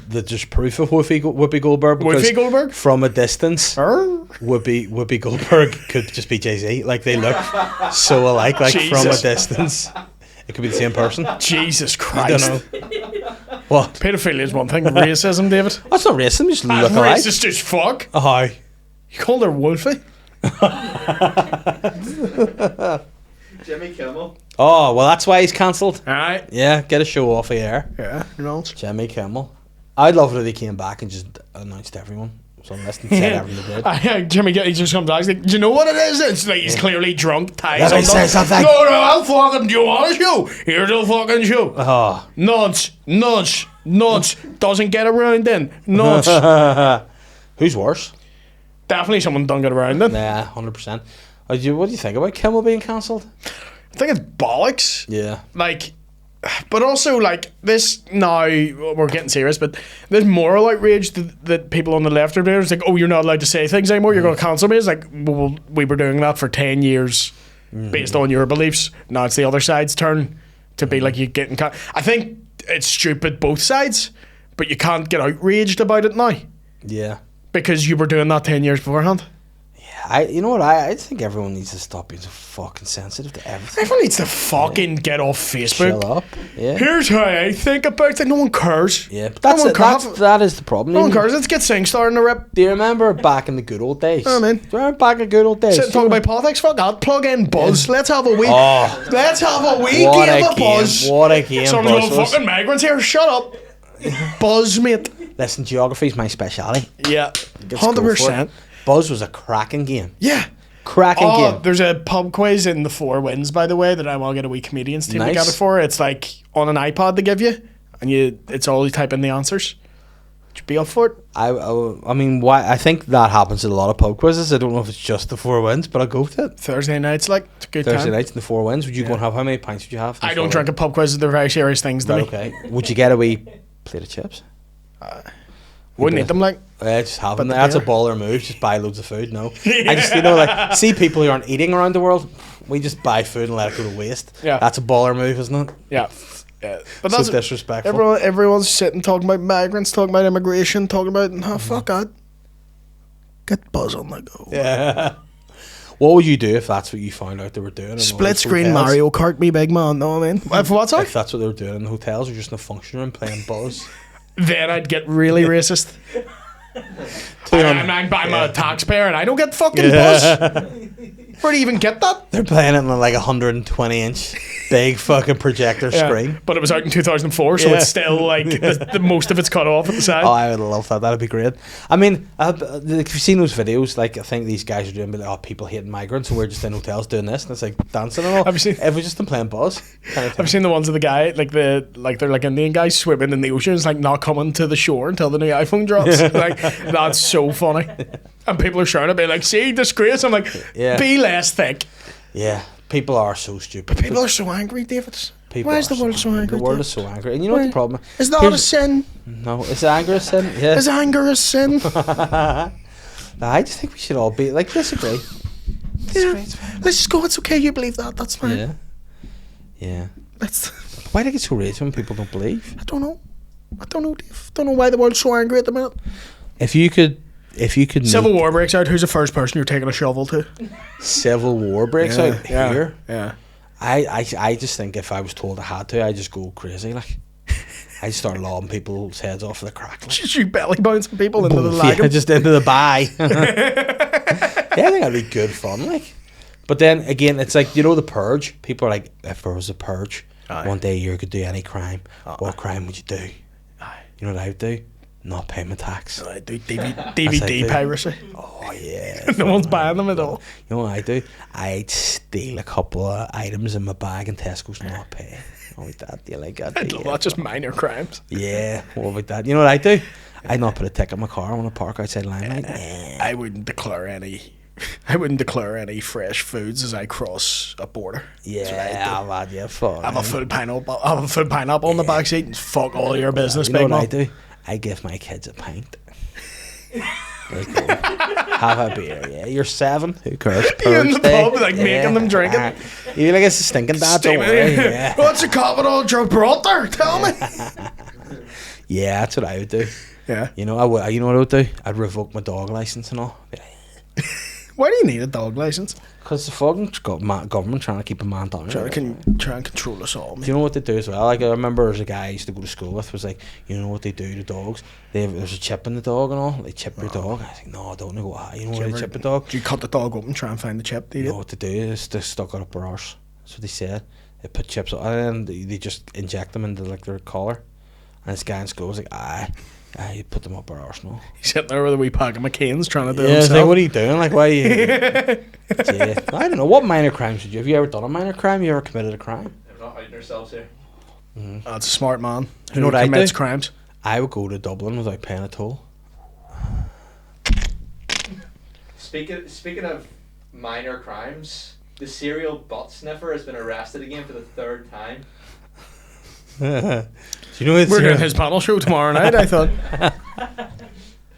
there's proof of Whoopi Goldberg? Because Whoopi Goldberg? from a distance, Whoopi Goldberg could just be Jay-Z. Like they look so alike. Like from a Jesus. distance, it could be the same person. Jesus I Christ. don't know. What? Pedophilia is one thing. Racism, David. That's not racism. Just look alike. Racist as fuck. Oh, hi. You called her Wolfie? Jimmy Kimmel. Oh, well, that's why he's cancelled. Alright. Yeah, get a show off of air. Yeah, you know. Jimmy Kimmel. I'd love it if he came back and just announced to everyone. So unless they said everything they did. Jimmy, he just comes back. He's like, do you know what it is? It's like he's clearly drunk, ties Let me undone. say something. No, I'll fucking, do you want a show? Here's a fucking show. Oh. Nudge. Doesn't get around then. Nudge. Who's worse? Definitely someone don't get around then. Nah, 100%. What do you think about Kimmel being cancelled? I think it's bollocks. Yeah. Like, but also like this now we're getting serious, but there's moral outrage that people on the left are doing. It's like, oh, you're not allowed to say things anymore. You're going to cancel me. It's like, well, we were doing that for 10 years based on your beliefs. Now it's the other side's turn to be like you getting. I think it's stupid both sides, but you can't get outraged about it now Yeah. because you were doing that 10 years beforehand. You know what? I think everyone needs to stop being so fucking sensitive to everything. Everyone needs to fucking get off Facebook. Chill up. Yeah. Here's how I think about it. No one cares. Yeah, but No one cares. that is the problem. No one Even- cares. Let's get SingStar in the rip. Do you remember back in the good old days? Oh, man. Do you remember back in the good old days? Sit and talk about politics. Fuck that. Plug in Buzz. Let's have a wee. Oh. Let's have a wee What game a of Buzz. game. What a game Some Buzz little was. fucking migrants here. Shut up. Buzz, mate. Listen, geography's my speciality. Yeah. Let's go for 100%. it. Buzz was a cracking game. Yeah. Cracking Oh, game. there's a pub quiz in the Four Winds, by the way, that I want to get a wee comedians team Nice. together for. It's like on an iPod they give you, and it's all you type in the answers. Would you be up for it? I mean, why? I think that happens in a lot of pub quizzes. I don't know if it's just the Four Winds, but I'll go with it. Thursday nights, like, it's a good Thursday time. nights in the Four Winds. Would you go and have how many pints would you have? I don't drink at pub quizzes. They're very serious things to Right, me. okay. Would you get a wee plate of chips? Wouldn't eat them, like. Just have But them. the That's a beer? baller move. Just buy loads of food. No, I just like see people who aren't eating around the world. We just buy food and let it go to waste. Yeah. That's a baller move, isn't it? Yeah. Yeah. But So that's disrespectful. everyone's sitting talking about migrants, talking about immigration, talking about fuck that. Get Buzz on the go. Yeah. What would you do if that's what you found out they were doing? In all Split those screen hotels? Mario Kart, me big man. Know what I mean? If what's If that? that's what they were doing in the hotels, or just in a function room playing Buzz. Then I'd get really racist. I'm a taxpayer and I don't get fucking Buzz. Where do you even get that? They're playing it on like 120-inch big fucking projector screen. But it was out in 2004, so Yeah. it's still like the most of it's cut off at the side. Oh, I would love that. That'd be great. I mean, if you've seen those videos, like I think these guys are doing, like, oh, people hating migrants, and we're just in hotels doing this, and it's like dancing and all. Have you seen- If we just been playing Buzz, kind of thing. I've seen the ones of the guy, they're like Indian guys swimming in the ocean. It's like not coming to the shore until the new iPhone drops. Like, that's so funny. And people are shouting at me like, see, disgrace. I'm like, Yeah. be less thick. Yeah, people are so stupid. People are so angry, David. People Why is are the world so angry? The world David? is so angry, and you know what the problem Is that a Here's- sin? No, is anger a sin? Yeah. Is anger a sin? No, I just think we should all be like disagree. Yeah. Let's just go. It's okay. You believe that. That's fine. Yeah. Yeah. Let's. Why do I get so raged when people don't believe? I don't know, Dave. Don't know why the world's so angry at the minute. If you could Civil meet- War breaks out. Who's the first person you're taking a shovel to? Civil war breaks out here. Yeah. I just think if I was told I had to, I'd just go crazy. Like, I start lobbing people's heads off of the crack. Like. Just you belly bouncing people into the Yeah, lagoon. just into the bye. Yeah, I think that'd be good fun, like. But then again, it's like, you know, the purge. People are like, if there was a purge, one day a year could do any crime. What crime would you do? You know what I would do? Not pay my tax. I do DVD piracy. Oh yeah. No one's buying them at all. You know what I do? I'd steal a couple of items in my bag in Tesco's and not pay. What about that? Do you like that? I love that, just minor crimes. Yeah, what about that? You know what I do? I'd not put a ticket in my car. I want to park outside Limelight. I wouldn't declare any fresh foods as I cross a border. Yeah, man, yeah, fuck. I have a full pineapple. On the back seat. And fuck all your business, You know big what man. I do? I give my kids a pint. Like, have a beer, yeah. You're 7. Who cares? You're in the Purge day. pub, like, making them drink it. You're like, it's a stinking dad, don't worry. Yeah. What's the capital of Gibraltar? Tell me. Yeah, that's what I would do. Yeah. You know, I would. You know what I would do? I'd revoke my dog license and all. Why do you need a dog license? Because the fucking government trying to keep a man down. Try and control us all. Do you know what they do as well? Like, I remember there was a guy I used to go to school with, was like, you know what they do to dogs? There's a chip in the dog and all. They chip your dog. I was like, no, I don't know what. You know what they chip a dog? Do you cut the dog open and try and find the chip? Do You you? know what they do is they stuck it up their arse. That's what they said. They put chips on and they just inject them into like their collar. And this guy in school was like, you put them up our arse now. He's sitting there with a wee pack of McCain's trying to do Yeah, it's himself. like, what are you doing? Like, why are you... Yeah. I don't know. What minor crimes did you... Have you ever done a minor crime? You ever committed a crime? We're not hiding ourselves here. That's a smart man. You know what I commits do? crimes. I would go to Dublin without paying a toll. Speaking of minor crimes, the serial butt sniffer has been arrested again for the 3rd time. Do you know it's... We're doing his panel show tomorrow night, I thought.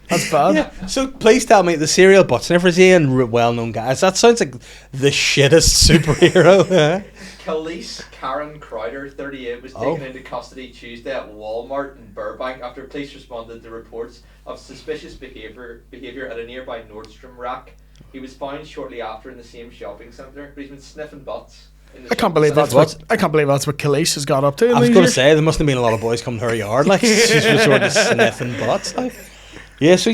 That's bad. Yeah. So please tell me, the serial butt sniffer, is he in well-known guys? That sounds like the shittest superhero. Khalees Karen Crowder, 38, was taken into custody Tuesday at Walmart in Burbank after police responded to reports of suspicious behaviour at a nearby Nordstrom rack. He was found shortly after in the same shopping centre, but he's been sniffing butts. I can't believe that's what Khalees has got up to. I was going to say, there must have been a lot of boys coming to her yard, like, she's just sort of sniffing butts, like. Yeah, so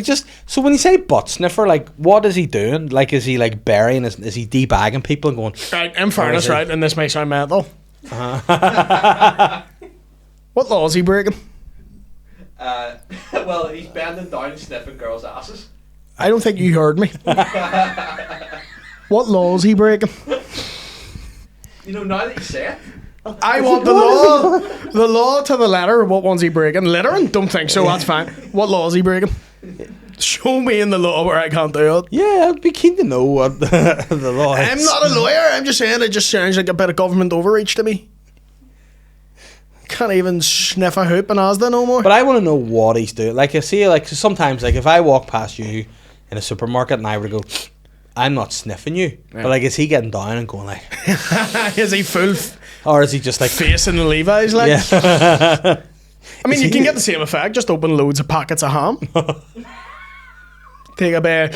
when you say butt sniffer, like, what is he doing? Like, is he like burying, is he debagging people and going... Right, in fairness, right, and this may sound mental. What law is he breaking? Well, he's bending down and sniffing girls' asses. I don't think you heard me. What law is he breaking? You know, now that you say it, I want the law to the letter. What one's he breaking? Littering? Don't think so. That's fine. What law is he breaking? Show me in the law where I can't do it. Yeah, I'd be keen to know what the law is. I'm not a lawyer. I'm just saying it just sounds like a bit of government overreach to me. Can't even sniff a hoop in Asda no more. But I want to know what he's doing. Like, I see, like, sometimes, like, if I walk past you in a supermarket and I were to go, I'm not sniffing you. Yeah. But, like, is he getting down and going, like... Is he full... Or is he just, like... facing the Levi's, like... Yeah. I mean, you can get the same effect. Just open loads of packets of ham. Take a bear.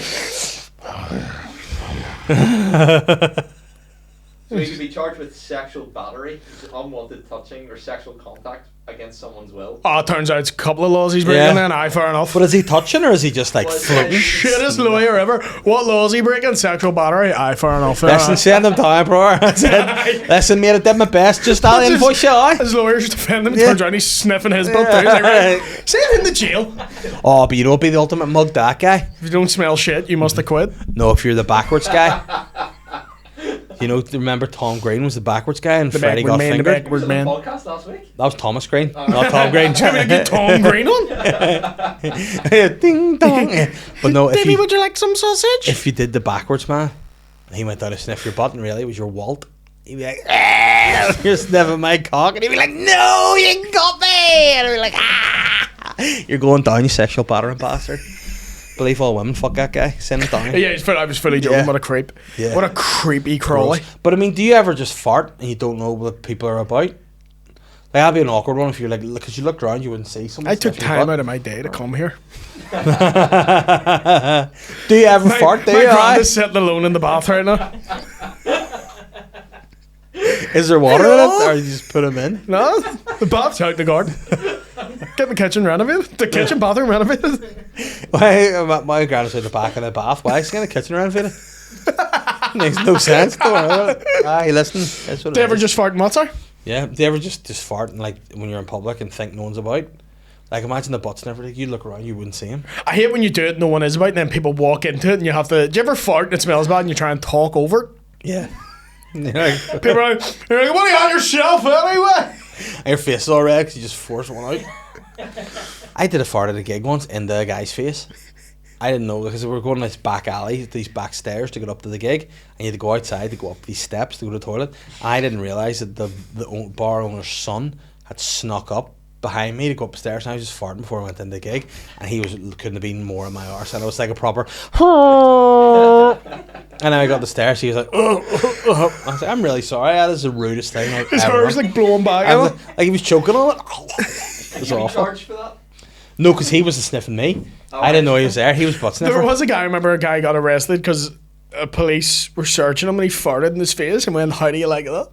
So he could be charged with sexual battery, unwanted touching, or sexual contact against someone's will. Oh, it turns out it's a couple of laws he's breaking then. Aye, fair enough. But is he touching or is he just like Well, floating? Shittest lawyer ever. What laws he breaking? Sexual battery? Aye, fair enough. Listen, send him down, bro. I said, listen, mate, I did my best. Just I'll invoice you, aye. His lawyer's defending him. Yeah. Turns around, he's sniffing his butt too. He's like, right, send him to jail. Oh, but you know, be the ultimate mug, that guy. If you don't smell shit, you must have quit. No, if you're the backwards guy. You know, remember Tom Green was the backwards guy and Freddie got fingered? He was on the podcast last week. That was Thomas Green, not Tom Green. Tell me to get Tom Green on. Ding dong. But no, Baby, would you like some sausage? if you did the backwards man, and he went down to sniff your butt, and really it was your Walt, he'd be like, you're sniffing my cock, and he'd be like, no, you got me, and he'd be like, you're going down, you sexual battering bastard. Believe all women, fuck that guy, send him down. Yeah, I was fully joking. Yeah. What a creep. Yeah. What a creepy crawly. But I mean, do you ever just fart and you don't know what people are about? Like, that'd be an awkward one if you're like, because you looked around, you wouldn't see someone. I took time out of my day to come here. Do you ever fart? Do my you? grand is sitting alone in the bath right now. Is there water in it, or you just put them in? No, the bath's out in the garden. Getting the kitchen renovated. The kitchen bathroom renovated. Why my granny's at the back of the bath? Why is he getting the kitchen renovated? Makes no sense. Don't worry about it. Aye, listen. That's what Do you it ever is. just fart in what, sorry? Yeah. Do you ever just fart and like when you're in public and think no one's about? Like imagine the butts and everything. You look around, you wouldn't see him. I hate when you do it, no one is about, and then people walk into it, and you have to. Do you ever fart and it smells bad, and you try and talk over it? Yeah. You're like, People are like, "You're like, what are you on yourself anyway?" and your face is all red because you just forced one out. I did a fart at a gig once in the guy's face. I didn't know because we were going this back alley, these back stairs to get up to the gig, and you had to go outside to go up these steps to go to the toilet. I didn't realise that the bar owner's son had snuck up behind me to go upstairs, and I was just farting before I went into the gig, and he couldn't have been more in my arse, and I was like a proper and then I got the stairs, he was like I was like, I'm really sorry, that is the rudest thing I've His ever hair's done. like blowing back. I was like he was choking on it. It was Did you awful. charge for that? No, because he was sniffing me. Oh, I didn't know he was there. He was butt sniffer. There was a guy, I remember a guy got arrested because police were searching him and he farted in his face and went, "How do you like that?"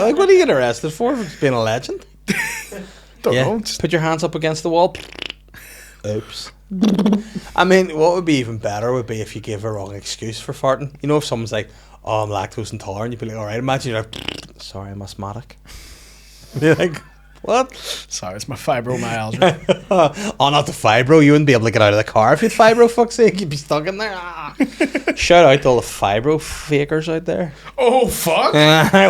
Like, what are you getting arrested for? For being a legend? Don't Yeah. know. Just, Put your hands up against the wall. Oops. I mean, what would be even better would be if you gave a wrong excuse for farting. You know, if someone's like, "Oh, I'm lactose intolerant," you'd be like, "All right." Imagine you're like, "Sorry, I'm asthmatic." You're like, "What?" sorry, it's my fibromyalgia. Oh, not the fibro. You wouldn't be able to get out of the car if you had fibro. Fuck's sake, you'd be stuck in there. Ah. Shout out to all the fibro fakers out there. Oh, fuck.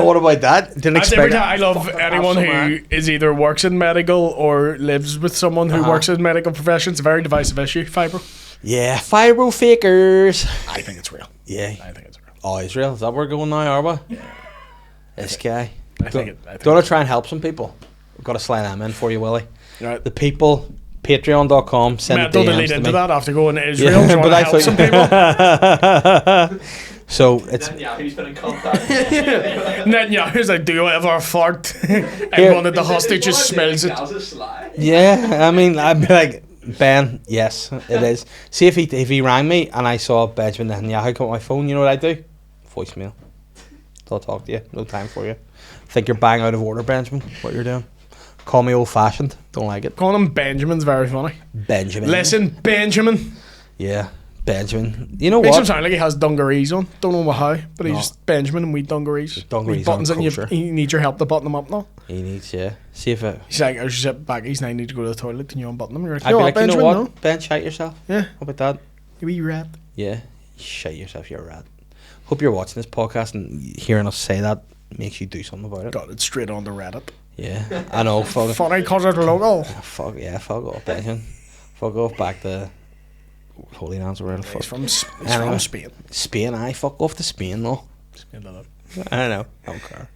What about that? Didn't That's every expect. time. I love anyone who is either works in medical or lives with someone who works in medical professions. It's a very divisive issue, fibro. Yeah, fibro fakers. I think it's real. Yeah. I think it's real. Oh, Israel. Is that where we're going now, are we? Yeah. This guy. I think it. Do you want to try and help some people? We've got a slide in for you, Willie. Right. The people, patreon.com, send Matt, DMs don't lead to into me. that after going to Israel. Do you want to I help some people? So it's Netanyahu's been in contact. Netanyahu's like, "Do you ever fart?" Everyone at the hostage just smells it. SLY. yeah. I mean, I'd be like, Ben, yes, it is. See if he rang me and I saw Benjamin Netanyahu come on my phone. You know what I do? Voicemail. I'll talk to you. No time for you. Think you're bang out of order, Benjamin. What you're doing? Call me old fashioned. Don't like it. Calling him Benjamin's very funny. Benjamin. Listen, Benjamin. Yeah, Benjamin. You know Makes him what? sound like he has dungarees on. Don't know how, but he's No. just Benjamin and we dungarees. Dungarees With buttons aren't and you, kosher. he needs your help to button them up now. He needs, yeah. See if it. He's like, I was just at baggies and I need to go to the toilet and you unbutton them. You're like, I'd be like, Benjamin, you know no. what? Ben, shite yourself. Yeah, How about that? you wee rat. Yeah. Shite yourself, you're a rat. Hope you're watching this podcast and hearing us say that makes you do something about it. Got it straight on the Reddit. Yeah. I know. Fuck. Funny cause it's local. Fuck yeah. Fuck off, Benjamin. Fuck off back to Holy Lands or where the fuck. He's from Anyway. Spain. Spain. I fuck off to Spain though. Spain, love. I don't know. I don't care.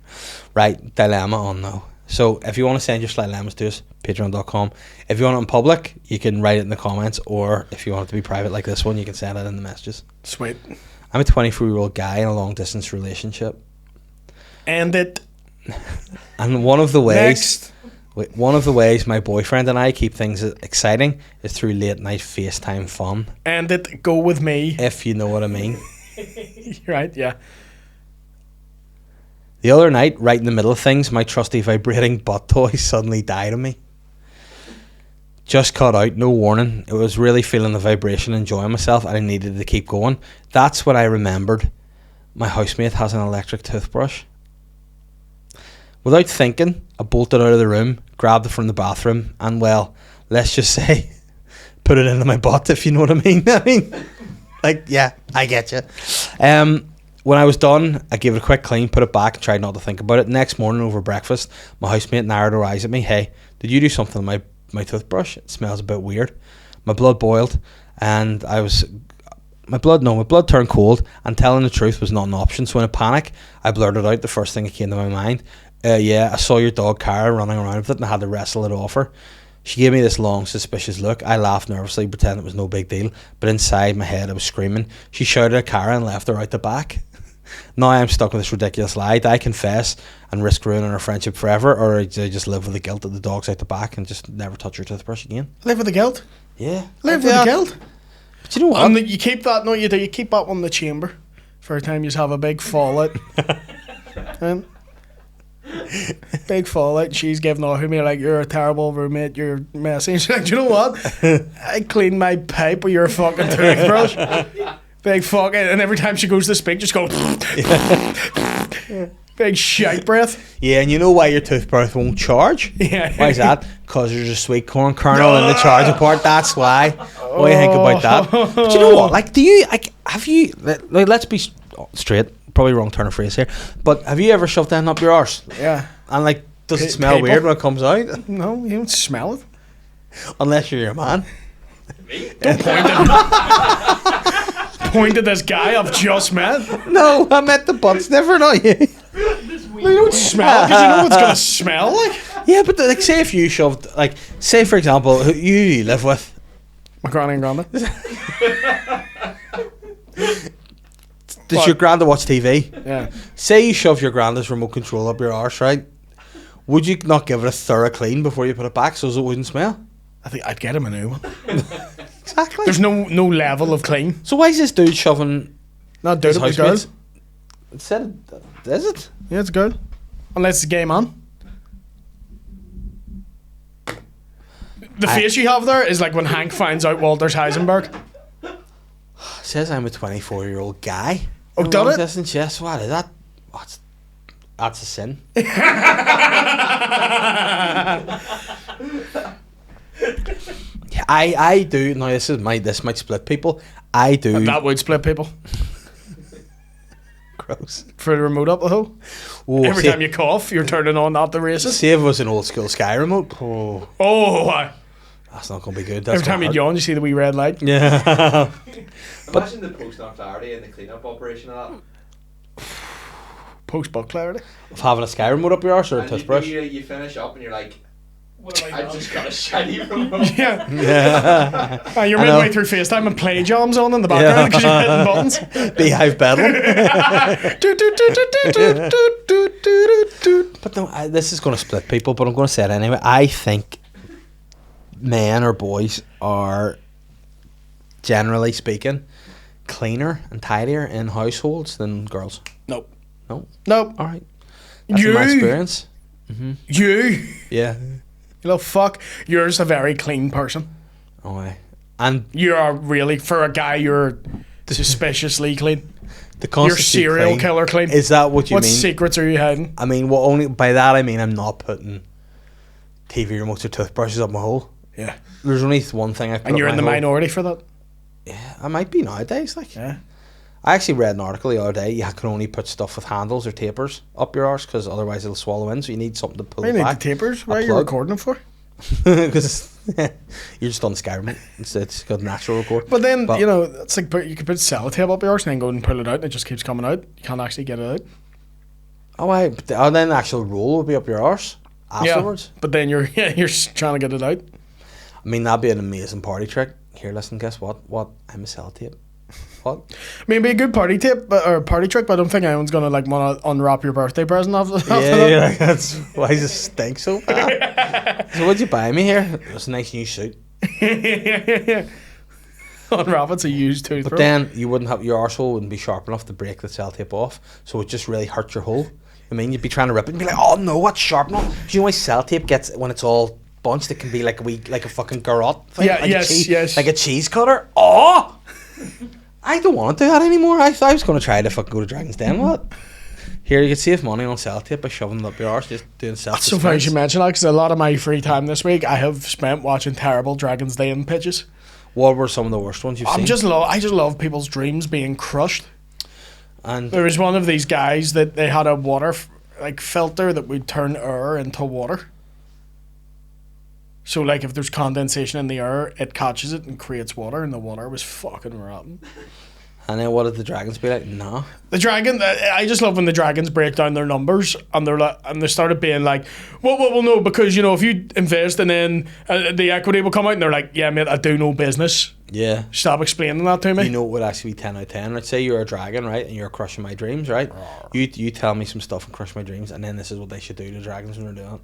Right, dilemma on now. So if you want to send your slight dilemmas to us, patreon.com. If you want it in public, you can write it in the comments, or if you want it to be private like this one, you can send it in the messages. Sweet. I'm a 24-year-old guy in a long distance relationship, And it. and one of the Next. ways my boyfriend and I keep things exciting is through late night FaceTime fun. And it. Go with me. If you know what I mean. Right, yeah. The other night, right in the middle of things, my trusty vibrating butt toy suddenly died on me. Just cut out, no warning. It was really feeling the vibration, enjoying myself, and I needed to keep going. That's when I remembered my housemate has an electric toothbrush. Without thinking, I bolted out of the room, grabbed it from the bathroom, and well, let's just say, put it into my butt, if you know what I mean. I mean, like, yeah, I get you. When I was done, I gave it a quick clean, put it back, and tried not to think about it. Next morning over breakfast, my housemate narrowed her eyes at me. Hey, did you do something to my toothbrush? It smells a bit weird. My blood boiled, and my blood turned cold, and telling the truth was not an option. So in a panic, I blurted out the first thing that came to my mind. Yeah, I saw your dog Cara running around with it, and I had to wrestle it off her. She gave me this long, suspicious look. I laughed nervously, pretending it was no big deal, but inside my head I was screaming. She shouted at Cara and left her out the back. Now I'm stuck with this ridiculous lie. Do I confess and risk ruining our friendship forever, or do I just live with the guilt that the dog's out the back and just never touch your toothbrush again? Live with the guilt. Yeah. Live with the guilt. But you know what? And you keep that, no, you do. You keep that one in the chamber for a time you have a big fallout. And Big fallout. And she's giving off me like, you're a terrible roommate, you're messy. And she's like, do you know what? I clean my pipe with your fucking toothbrush. Big fucking, and every time she goes to speak, just go big shite breath. Yeah, and you know why your toothbrush won't charge? Yeah. Why is that? Because there's a sweet corn kernel in the charger port. That's why. What do you think about that? But you know what? Like, do you, like, have you, like, let's be straight, probably wrong turn of phrase here, but have you ever shoved that up your arse? Yeah. And, like, does it smell weird when it comes out? No, you don't smell it. Unless you're your man. Me? Don't point at this guy I've just met. No, I met the butt sniffer, not you. You don't smell because you know what it's going to smell like. Yeah, but like, say if you shoved, like, say for example, who you live with. My granny and grandma. Does your granda watch TV? Yeah. Say you shove your granda's remote control up your arse, right? Would you not give it a thorough clean before you put it back so it wouldn't smell? I think I'd get him a new one. Exactly. There's no level of clean. So why is this dude shoving Not dude, his it was girl. housemates? It said, is it? Yeah, it's a girl. Unless it's a gay man. The face you have there is like when Hank finds out Walter's Heisenberg. It says I'm a 24-year-old guy. Oh, No done long it? distance, yes. What is that? That's a sin. Yeah, I do. Now this might split people. I do. That would split people. Gross. For the remote up the hole. Oh, Every time you cough, you're turning on not the racist. see if it was an old school Sky remote. Oh, Oh, aye. that's not gonna be good. That's Every time you hard. yawn, you see the wee red light. Yeah. Imagine the post-nut clarity and the clean-up operation of that. Post-bug clarity. Of having a Sky remote up your arse or a And toothbrush. you finish up and you're like, What have I just got a shiny remote. Yeah. Yeah. You're I know. midway through FaceTime and play jams on in the background because you're hitting buttons. Beehive battle. Do, do, do, do, do, do, do, do, do, do. But no, this is going to split people, but I'm going to say it anyway. I think men or boys are, generally speaking, cleaner and tidier in households than girls. Nope. No? Nope. All right. That's in my experience. You Yeah. little fuck. You're a very clean person. Oh, aye. And You are really, for a guy, you're suspiciously clean. the You're constitute serial clean, killer clean. is that what you What mean? secrets are you hiding? I mean, what only by that I mean I'm not putting TV remotes or toothbrushes up my hole. Yeah. There's only one thing I've put And you're up in the my hole. minority for that? Yeah, I might be nowadays. Like, Yeah. I actually read an article the other day. You can only put stuff with handles or tapers up your arse because otherwise it'll swallow in. So you need something to pull Why it do you need the back. tapers? Why A are you plug. recording it for? Because you're just on Skyrim. It's got natural record. But then, But- you know, it's like you could put sellotape up your arse and then go and pull it out and it just keeps coming out. You can't actually get it out. Oh, I. But then the actual roll will be up your arse afterwards. Yeah. But then you're trying to get it out. I mean, that'd be an amazing party trick. Here, listen, guess what? I'm a sellotape. What? I mean, it'd be a good party tip or party trick, but I don't think anyone's gonna like want to unwrap your birthday present after Yeah, that. you're like, that's why does it stink so bad? So what'd you buy me here? It's a nice new suit. Unwrap it's a used toothbrush. But then you wouldn't have your arsehole wouldn't be sharp enough to break the sellotape off, so it just really hurt your hole. I mean, you'd be trying to rip it and be like, "Oh no, what's sharp enough?" Do you know why sellotape gets when it's all bunched? It can be like a fucking garrote thing, Yeah, like yes, a cheese, yes. like a cheese cutter. Oh, I don't want to do that anymore. I was going to try to fucking go to Dragon's Den. What? Here you can save money on sellotape by shoving it up your arse, just doing self. So funny you should mention that because a lot of my free time this week I have spent watching terrible Dragon's Den pitches. What were some of the worst ones you've seen? I just love people's dreams being crushed. And There was one of these guys that they had a water filter that would turn air into water. So like if there's condensation in the air, it catches it and creates water, and the water was fucking rotten. and then what did the dragons be like? No. The dragon, I just love when the dragons break down their numbers and they started being like, well, no, because you know if you invest and then the equity will come out, and they're like, yeah, mate, I do no business. Yeah. Stop explaining that to me. You know what would actually be 10 out of 10? Let's say you're a dragon, right? And you're crushing my dreams, right? You tell me some stuff and crush my dreams, and then this is what they should do to dragons when they're doing it.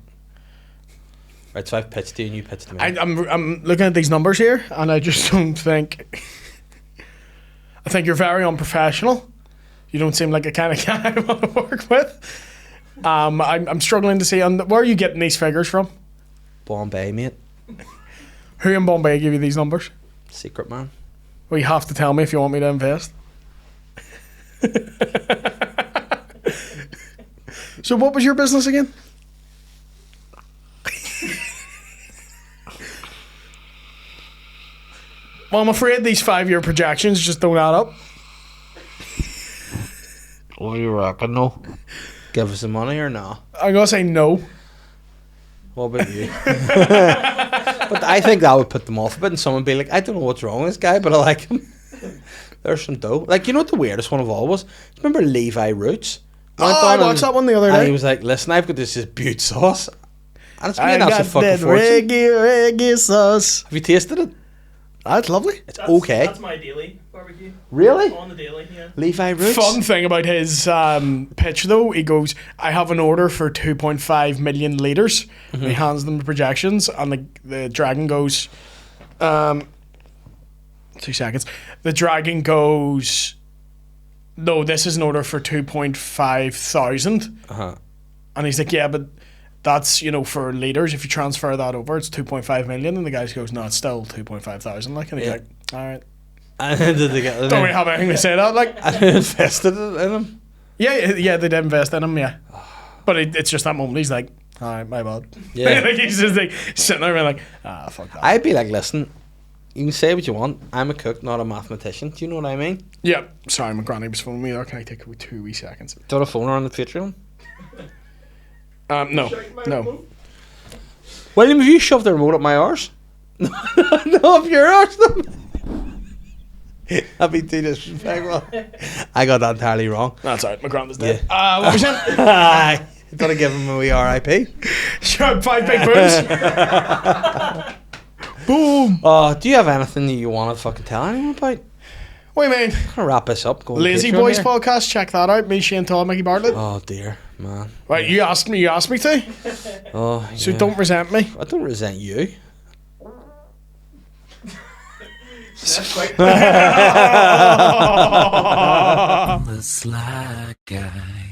Right, so I've pitched to you and you pitched to me. I'm looking at these numbers here, and I just don't think. I think you're very unprofessional. You don't seem like a kind of guy I want to work with. I'm struggling to see. Where are you getting these figures from? Bombay, mate. Who in Bombay give you these numbers? Secret man. Well, you have to tell me if you want me to invest. So what was your business again? Well, I'm afraid these 5-year projections just don't add up. What do you reckon, no? Give us the money or no? I'm going to say no. What about you? But I think that would put them off a bit, and someone would be like, I don't know what's wrong with this guy, but I like him. There's some dough. Like, you know what the weirdest one of all was? Remember Levi Roots? I watched that one the other And day. he was like, listen, I've got this butte sauce. And it's I made us a got fucking that fortune. reggae sauce. Have you tasted it? That's lovely. It's okay. That's my daily barbecue. Really? On the daily, yeah. Levi Roots? Fun thing about his pitch though, he goes, I have an order for 2.5 million litres. Mm-hmm. He hands them the projections, and the dragon goes, 2 seconds. The dragon goes, no, this is an order for 2.5 thousand. Uh-huh. And he's like, yeah, but that's, for litres. If you transfer that over, it's 2.5 million. And the guy goes, no, it's still 2.5 thousand. Like, and he's Yeah. like, all right. And then did they get Don't really have anything to say that. Like, and they invested in him? yeah, they did invest in him, yeah. But it's just that moment. He's like, all right, my bad. Yeah. Like, he's just like sitting there and like, fuck that. I'd be like, listen, you can say what you want. I'm a cook, not a mathematician. Do you know what I mean? Yeah, sorry, my granny was phoning me there. Can I take 2 wee seconds? Do you want a phone on the Patreon? No. William, have you shoved the remote up my arse? No, up your arse. That'd be too disrespectful. I got that entirely wrong. That's all right, my granddad's dead. What was that? Aye. Gotta give him a wee RIP. Sure, 5 big booms. Boom. Oh, do you have anything that you want to fucking tell anyone about? What do you mean? I'm gonna wrap this up. Go on Lazy Patreon Boys here. podcast, check that out. Me, Shane Todd, Mickey Bartlett. Oh dear, man. Right, you asked me to. Oh, So yeah. don't resent me. I don't resent you. That's quite The sly guy.